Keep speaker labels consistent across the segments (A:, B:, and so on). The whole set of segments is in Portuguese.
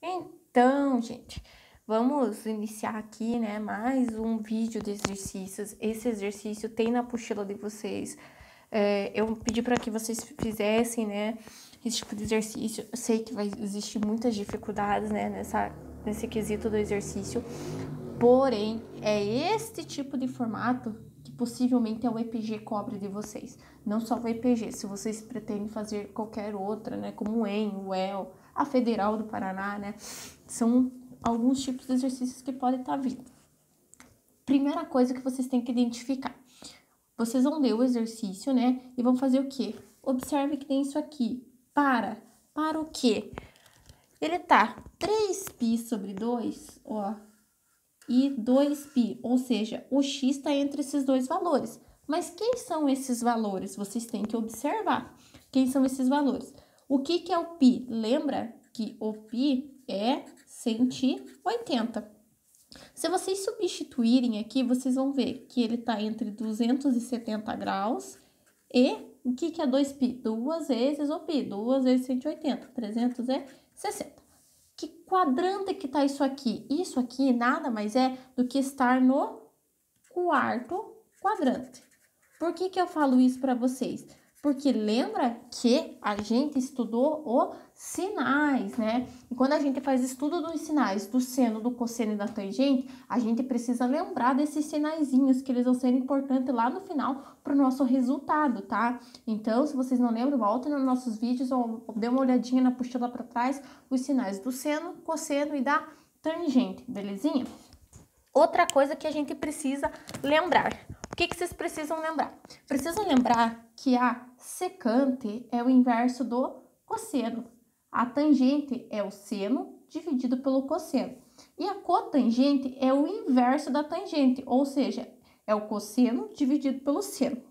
A: Então, gente, vamos iniciar aqui, né, mais um vídeo de exercícios. Esse exercício tem na apostila de vocês. Eu pedi para que vocês fizessem, né, esse tipo de exercício. Eu sei que vai existir muitas dificuldades, né, nesse quesito do exercício. Porém, é este tipo de formato que possivelmente o EPG cobre de vocês. Não só o EPG, se vocês pretendem fazer qualquer outra, né, como o EM, o UEL, a Federal do Paraná, né, são alguns tipos de exercícios que podem estar vindo. Primeira coisa que vocês têm que identificar. Vocês vão ler o exercício, né, e vão fazer o quê? Observe que tem isso aqui. Para o quê? Ele tá 3π sobre 2, ó, e 2π, ou seja, o x está entre esses dois valores. Mas quem são esses valores? Vocês têm que observar. Quem são esses valores? O que é o π? Lembra que o π é 180. Se vocês substituírem aqui, vocês vão ver que ele está entre 270 graus e o que é 2π? 2 vezes o π, 2 vezes 180, 360. Que quadrante que tá isso aqui? Isso aqui nada mais é do que estar no quarto quadrante. Por que eu falo isso para vocês? Porque lembra que a gente estudou os sinais, né? E quando a gente faz estudo dos sinais, do seno, do cosseno e da tangente, a gente precisa lembrar desses sinaizinhos, que eles vão ser importantes lá no final para o nosso resultado, tá? Então, se vocês não lembram, voltem nos nossos vídeos ou dê uma olhadinha na apostila para trás, os sinais do seno, cosseno e da tangente, belezinha? Outra coisa que a gente precisa lembrar. O que vocês precisam lembrar? Precisam lembrar que a secante é o inverso do cosseno. A tangente é o seno dividido pelo cosseno. E a cotangente é o inverso da tangente, ou seja, é o cosseno dividido pelo seno.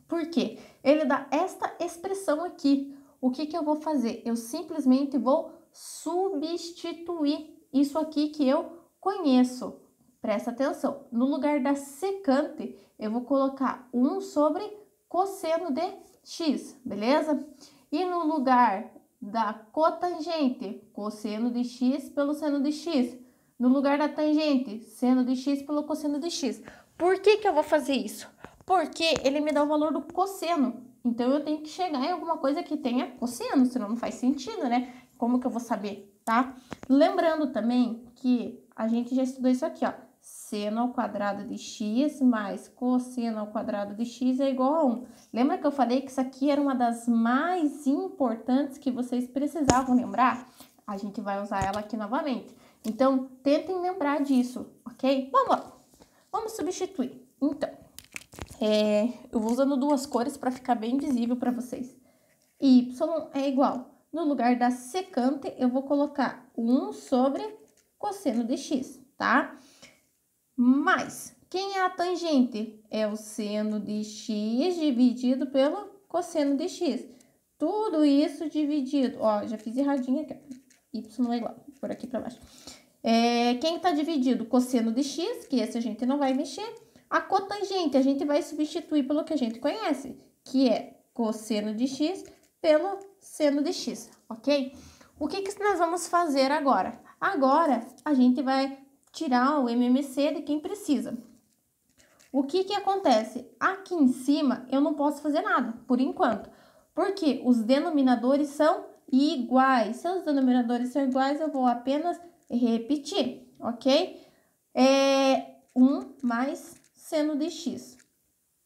A: Por quê? Ele dá esta expressão aqui. O que eu vou fazer? Eu simplesmente vou substituir isso aqui que eu conheço. Presta atenção, no lugar da secante, eu vou colocar 1 sobre cosseno de x, beleza? E no lugar da cotangente, cosseno de x pelo seno de x. No lugar da tangente, seno de x pelo cosseno de x. Por que eu vou fazer isso? Porque ele me dá o valor do cosseno. Então, eu tenho que chegar em alguma coisa que tenha cosseno, senão não faz sentido, né? Como que eu vou saber, tá? Lembrando também que a gente já estudou isso aqui, ó. Seno ao quadrado de x mais cosseno ao quadrado de x é igual a 1. Lembra que eu falei que isso aqui era uma das mais importantes que vocês precisavam lembrar? A gente vai usar ela aqui novamente. Então, tentem lembrar disso, ok? Vamos lá. Vamos substituir. Então, eu vou usando duas cores para ficar bem visível para vocês. Y é igual. No lugar da secante, eu vou colocar 1 sobre cosseno de x, tá? Mas, quem é a tangente? É o seno de x dividido pelo cosseno de x. Tudo isso dividido, ó, já fiz erradinho aqui, y é igual, por aqui para baixo. Quem tá dividido? Cosseno de x, que esse a gente não vai mexer. A cotangente, a gente vai substituir pelo que a gente conhece, que é cosseno de x pelo seno de x, ok? O que nós vamos fazer agora? Agora, a gente vai tirar o MMC de quem precisa. O que acontece? Aqui em cima, eu não posso fazer nada, por enquanto. Porque os denominadores são iguais. Se os denominadores são iguais, eu vou apenas repetir, ok? 1 mais seno de x.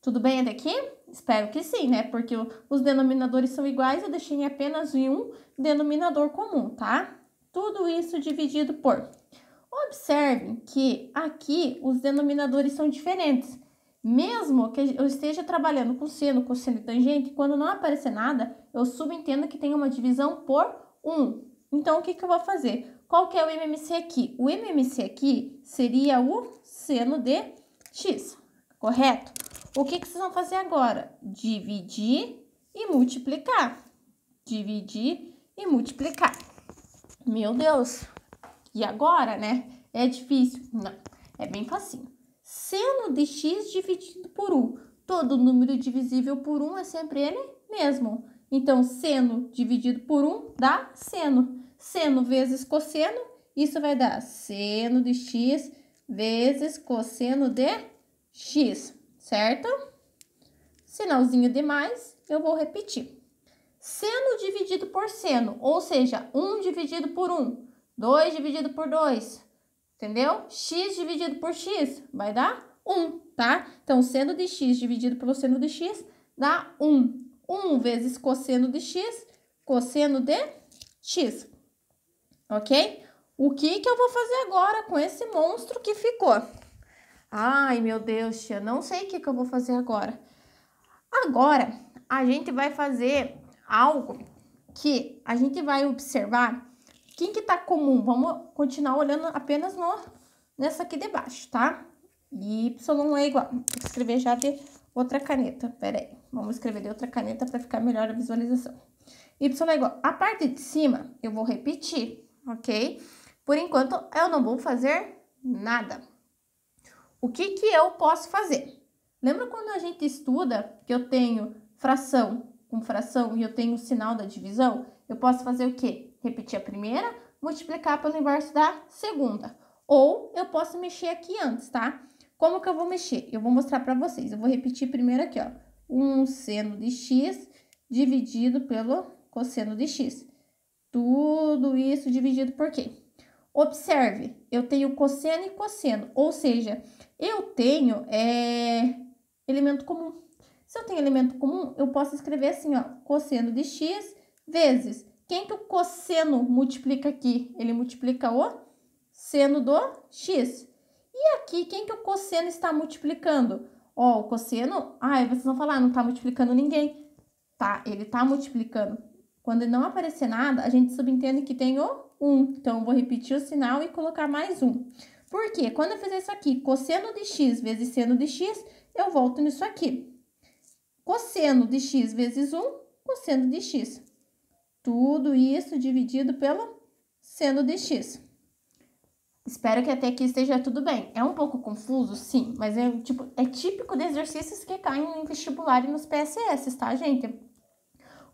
A: Tudo bem até aqui? Espero que sim, né? Porque os denominadores são iguais, eu deixei apenas em um denominador comum, tá? Tudo isso dividido por... Observem que aqui os denominadores são diferentes. Mesmo que eu esteja trabalhando com seno, cosseno e tangente, quando não aparecer nada, eu subentendo que tem uma divisão por 1. Então, o que eu vou fazer? Qual que é o MMC aqui? O MMC aqui seria o seno de x, correto? O que vocês vão fazer agora? Dividir e multiplicar. Dividir e multiplicar. Meu Deus! E agora, né? É difícil? Não, é bem facinho. Seno de x dividido por 1. Todo número divisível por 1 é sempre ele mesmo. Então, seno dividido por 1 dá seno. Seno vezes cosseno, isso vai dar seno de x vezes cosseno de x, certo? Sinalzinho de mais, eu vou repetir. Seno dividido por seno, ou seja, 1 dividido por 1, 2 dividido por 2, entendeu? X dividido por x vai dar 1, tá? Então, seno de x dividido pelo seno de x dá 1. 1 vezes cosseno de x, cosseno de x, ok? O que eu vou fazer agora com esse monstro que ficou? Ai, meu Deus, tia, não sei o que eu vou fazer agora. Agora, a gente vai fazer algo que a gente vai observar quem que tá comum. Vamos continuar olhando apenas nessa aqui de baixo, tá? Y é igual. Vou escrever já de outra caneta. Pera aí. Vamos escrever de outra caneta para ficar melhor a visualização. Y é igual. A parte de cima eu vou repetir, ok? Por enquanto, eu não vou fazer nada. O que eu posso fazer? Lembra quando a gente estuda que eu tenho fração com fração e eu tenho o sinal da divisão? Eu posso fazer o quê? Repetir a primeira, multiplicar pelo inverso da segunda. Ou eu posso mexer aqui antes, tá? Como que eu vou mexer? Eu vou mostrar para vocês. Eu vou repetir primeiro aqui, ó. 1 seno de x dividido pelo cosseno de x. Tudo isso dividido por quê? Observe, eu tenho cosseno e cosseno, ou seja, eu tenho elemento comum. Se eu tenho elemento comum, eu posso escrever assim, ó, cosseno de x vezes. Quem que o cosseno multiplica aqui? Ele multiplica o seno do x. E aqui, quem que o cosseno está multiplicando? Ó, o cosseno, vocês vão falar, não está multiplicando ninguém. Tá, ele está multiplicando. Quando não aparecer nada, a gente subentende que tem o 1. Então, eu vou repetir o sinal e colocar mais 1. Por quê? Quando eu fizer isso aqui, cosseno de x vezes seno de x, eu volto nisso aqui. Cosseno de x vezes 1, cosseno de x. Tudo isso dividido pelo seno de x. Espero que até aqui esteja tudo bem. É um pouco confuso, sim, mas é típico de exercícios que caem em vestibular e nos PSS, tá, gente?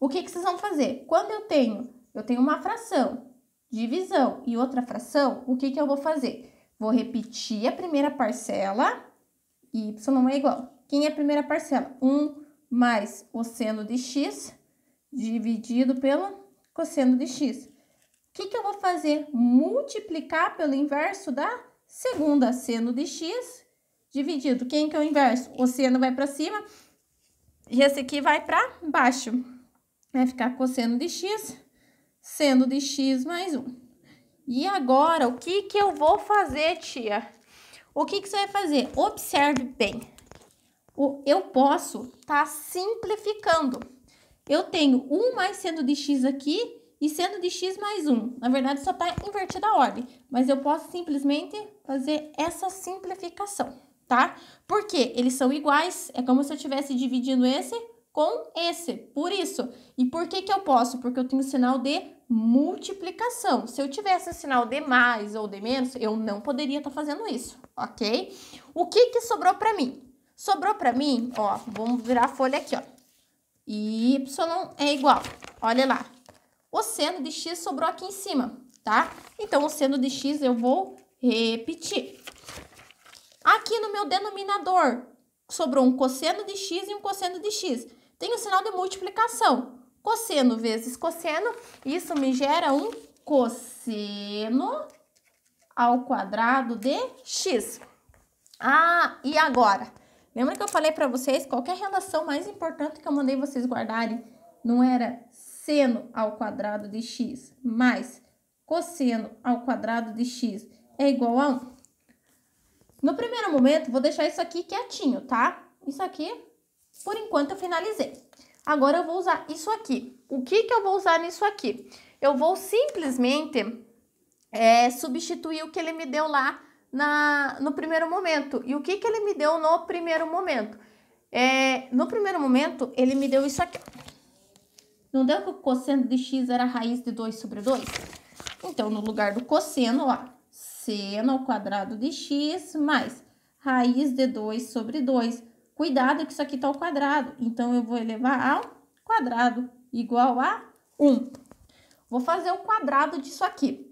A: O que vocês vão fazer? Quando eu tenho uma fração, divisão e outra fração, o que eu vou fazer? Vou repetir a primeira parcela, y é igual. Quem é a primeira parcela? 1 mais o seno de x dividido pelo cosseno de x. O que eu vou fazer? Multiplicar pelo inverso da segunda, seno de x dividido. Quem que é o inverso? O seno vai para cima e esse aqui vai para baixo. Vai ficar cosseno de x, seno de x mais 1. E agora, o que eu vou fazer, tia? O que você vai fazer? Observe bem. Eu posso estar simplificando. Eu tenho 1 mais seno de x aqui e seno de x mais 1. Na verdade, só está invertida a ordem. Mas eu posso simplesmente fazer essa simplificação, tá? Porque eles são iguais. É como se eu estivesse dividindo esse com esse. Por isso. E por que eu posso? Porque eu tenho sinal de multiplicação. Se eu tivesse o sinal de mais ou de menos, eu não poderia estar fazendo isso, ok? O que sobrou para mim? Sobrou para mim, ó, vamos virar a folha aqui, ó. Y é igual, olha lá. O seno de x sobrou aqui em cima, tá? Então, o seno de x eu vou repetir. Aqui no meu denominador, sobrou um cosseno de x e um cosseno de x. Tem o sinal de multiplicação. Cosseno vezes cosseno, isso me gera um cosseno ao quadrado de x. E agora? Lembra que eu falei para vocês, qualquer relação mais importante que eu mandei vocês guardarem, não era seno ao quadrado de x mais cosseno ao quadrado de x é igual a 1? No primeiro momento, vou deixar isso aqui quietinho, tá? Isso aqui, por enquanto, eu finalizei. Agora, eu vou usar isso aqui. O que eu vou usar nisso aqui? Eu vou simplesmente substituir o que ele me deu lá no primeiro momento. E o que ele me deu no primeiro momento? No primeiro momento, ele me deu isso aqui. Não deu que o cosseno de x era a raiz de 2 sobre 2? Então, no lugar do cosseno, ó, seno ao quadrado de x mais raiz de 2 sobre 2. Cuidado que isso aqui tá ao quadrado. Então, eu vou elevar ao quadrado igual a 1. Vou fazer o quadrado disso aqui.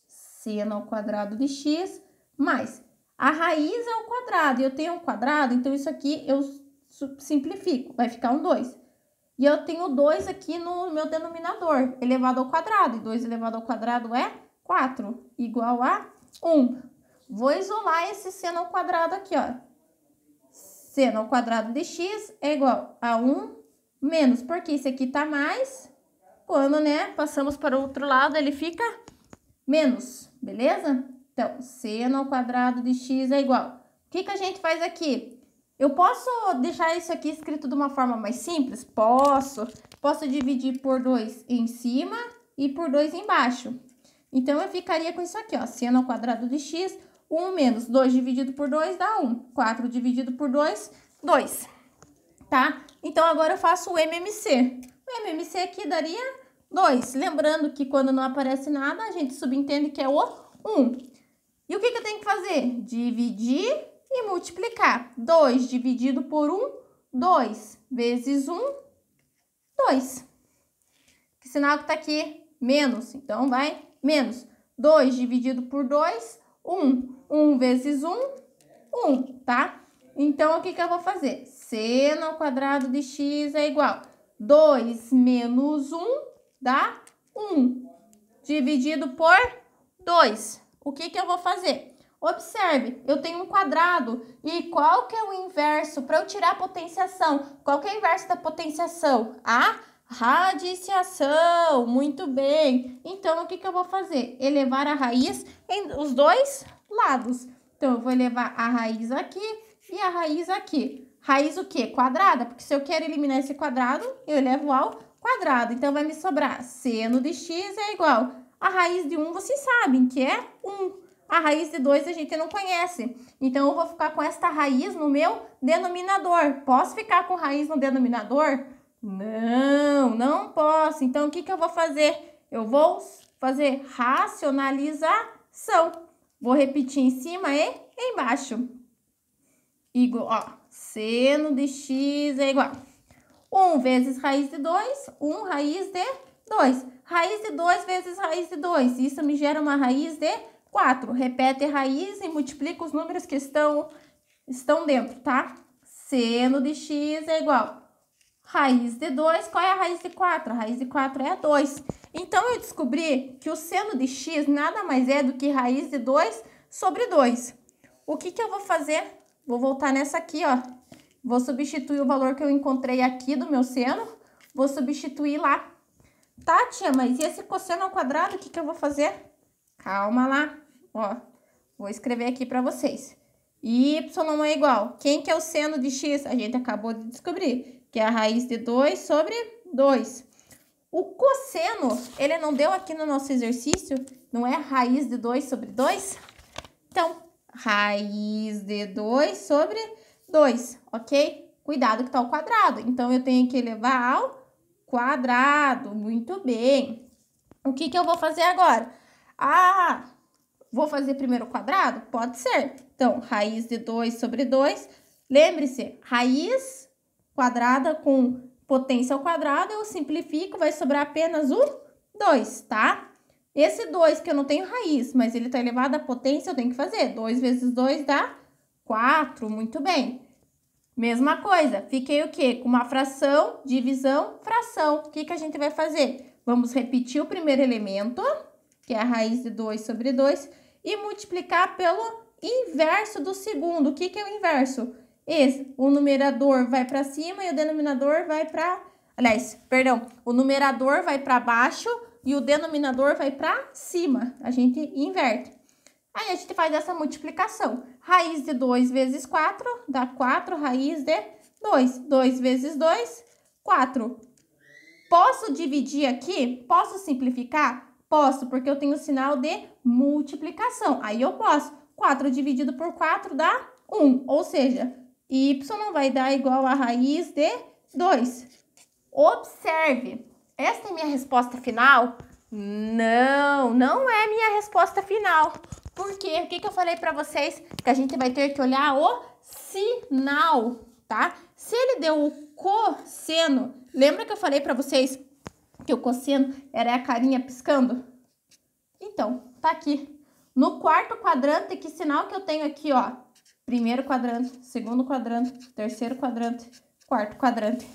A: Seno ao quadrado de x mais a raiz é o quadrado. E eu tenho um quadrado, então isso aqui eu simplifico. Vai ficar um 2. E eu tenho 2 aqui no meu denominador, elevado ao quadrado. E 2 elevado ao quadrado é 4, igual a 1. Vou isolar esse seno ao quadrado aqui, ó. Seno ao quadrado de x é igual a 1 menos, porque esse aqui tá mais. Quando, né, passamos para o outro lado, ele fica menos, beleza? Então, seno ao quadrado de x é igual. O que que a gente faz aqui? Eu posso deixar isso aqui escrito de uma forma mais simples? Posso. Posso dividir por 2 em cima e por 2 embaixo. Então, eu ficaria com isso aqui, ó. Seno ao quadrado de x, 1 menos 2 dividido por 2 dá 1. 4 dividido por 2, 2. Tá? Então, agora eu faço o MMC. O MMC aqui daria 2. Lembrando que quando não aparece nada, a gente subentende que é o 1. E o que que eu tenho que fazer? Dividir e multiplicar. 2 dividido por 1, 2. Vezes 1, 2. Que sinal que tá aqui? Menos. Então, vai menos. 2 dividido por 2, 1. 1 vezes 1, 1, tá? Então, o que que eu vou fazer? Seno ao quadrado de x é igual a 2 menos 1 dá 1. Dividido por 2. O que que eu vou fazer? Observe, eu tenho um quadrado e qual que é o inverso? Para eu tirar a potenciação, qual que é o inverso da potenciação? A radiciação, muito bem. Então, o que que eu vou fazer? Elevar a raiz em os dois lados. Então, eu vou elevar a raiz aqui e a raiz aqui. Raiz o quê? Quadrada, porque se eu quero eliminar esse quadrado, eu elevo ao quadrado. Então, vai me sobrar seno de x é igual a raiz de 1, vocês sabem que é 1. A raiz de 2 a gente não conhece. Então, eu vou ficar com esta raiz no meu denominador. Posso ficar com raiz no denominador? Não, não posso. Então, o que que eu vou fazer? Eu vou fazer racionalização. Vou repetir em cima e embaixo. Igual, ó, seno de x é igual 1 vezes raiz de 2, 1 raiz de 2. Raiz de 2 vezes raiz de 2. Isso me gera uma raiz de 4. Repete raiz e multiplica os números que estão dentro, tá? Seno de x é igual raiz de 2. Qual é a raiz de 4? A raiz de 4 é 2. Então, eu descobri que o seno de x nada mais é do que raiz de 2 sobre 2. O que que eu vou fazer? Vou voltar nessa aqui, ó. Vou substituir o valor que eu encontrei aqui do meu seno. Vou substituir lá. Tá, tia, mas e esse cosseno ao quadrado, o que que eu vou fazer? Calma lá. Ó, vou escrever aqui para vocês. Y é igual. Quem que é o seno de x? A gente acabou de descobrir, que é a raiz de 2 sobre 2. O cosseno, ele não deu aqui no nosso exercício? Não é raiz de 2 sobre 2? Então, raiz de 2 sobre 2, ok? Cuidado que tá ao quadrado. Então, eu tenho que elevar ao quadrado. Muito bem. O que que eu vou fazer agora? Ah, vou fazer primeiro o quadrado? Pode ser. Então, raiz de 2 sobre 2. Lembre-se, raiz quadrada com potência ao quadrado, eu simplifico, vai sobrar apenas o 2, tá? Esse 2 que eu não tenho raiz, mas ele tá elevado à potência, eu tenho que fazer. 2 vezes 2 dá 4, muito bem. Mesma coisa, fiquei o quê? Com uma fração, divisão, fração. O que que a gente vai fazer? Vamos repetir o primeiro elemento, que é a raiz de 2 sobre 2, e multiplicar pelo inverso do segundo. O que que é o inverso? Esse, o numerador vai para cima e o denominador vai para... Aliás, perdão, o numerador vai para baixo e o denominador vai para cima. A gente inverte. Aí, a gente faz essa multiplicação. Raiz de 2 vezes 4 dá 4 raiz de 2. 2 vezes 2, 4. Posso dividir aqui? Posso simplificar? Posso, porque eu tenho o sinal de multiplicação. Aí, eu posso. 4 dividido por 4 dá 1. Ou seja, y vai dar igual a raiz de 2. Observe. Esta é minha resposta final? Não, não é minha resposta final. Por quê? O que que eu falei para vocês? Que a gente vai ter que olhar o sinal, tá? Se ele deu o cosseno. Lembra que eu falei para vocês que o cosseno era a carinha piscando? Então, tá aqui. No quarto quadrante, que sinal que eu tenho aqui, ó? Primeiro quadrante, segundo quadrante, terceiro quadrante, quarto quadrante.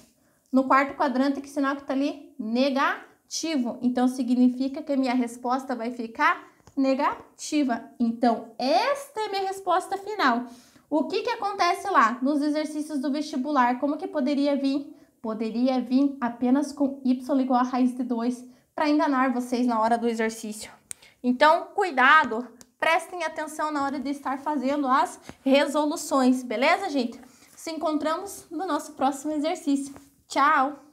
A: No quarto quadrante, que sinal que tá ali? Negativo. Então, significa que a minha resposta vai ficar negativa. Então, esta é a minha resposta final. O que que acontece lá nos exercícios do vestibular? Como que poderia vir? Poderia vir apenas com y igual a raiz de 2 para enganar vocês na hora do exercício. Então, cuidado, prestem atenção na hora de estar fazendo as resoluções, beleza, gente? Se encontramos no nosso próximo exercício. Tchau!